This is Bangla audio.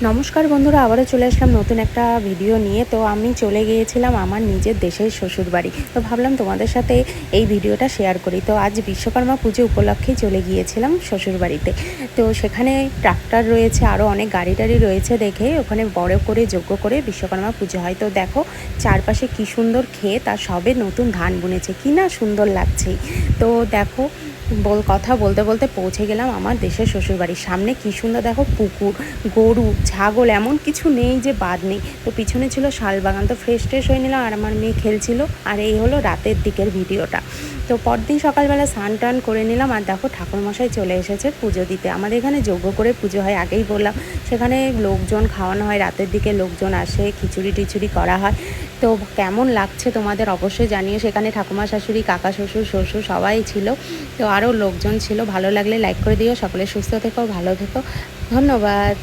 নমস্কার বন্ধুরা, আবারও চলে আসলাম নতুন একটা ভিডিও নিয়ে। তো আমি চলে গিয়েছিলাম আমার নিজের দেশের শ্বশুরবাড়ি। তো ভাবলাম তোমাদের সাথে এই ভিডিওটা শেয়ার করি। তো আজ বিশ্বকর্মা পুজো উপলক্ষেই চলে গিয়েছিলাম শ্বশুরবাড়িতে। তো সেখানে ট্রাক্টর রয়েছে, আরও অনেক গাড়ি টাড়ি রয়েছে দেখে ওখানে বড় করে যজ্ঞ করে বিশ্বকর্মা পুজো হয়। তো দেখো চারপাশে কী সুন্দর ক্ষেত, আর সবে নতুন ধান বুনেছে, কি না সুন্দর লাগছেই। তো দেখো কথা বলতে বলতে পৌঁছে গেলাম আমার দেশের শ্বশুরবাড়ির সামনে। কী সুন্দর দেখো পুকুর, গরু, ছাগল এমন কিছু নেই যে বাদ নেই। তো পিছনে ছিল শালবাগান। তো ফ্রেশ হয়ে নিলাম, আর আমার মেয়ে খেলছিল। আর এই হলো রাতের দিকের ভিডিওটা। তো পরদিন সকালবেলা স্নান টান করে নিলাম, আর দেখো ঠাকুরমশাই চলে এসেছে পুজো দিতে। আমাদের এখানে যজ্ঞ করে পুজো হয়, আগেই বললাম। সেখানে লোকজন খাওয়ানো হয়, রাতের দিকে লোকজন আসে, খিচুড়ি টিচুড়ি করা হয়। তো কেমন লাগছে তোমাদের অবশ্যই জানিও। সেখানে ঠাকুমা শাশুড়ি, কাকা শ্বশুর, শ্বশুর সবাই ছিল। তো আরও লোকজন ছিল। ভালো লাগলে লাইক করে দিও। সকলে সুস্থ থেকো, ভালো থেকো। ধন্যবাদ।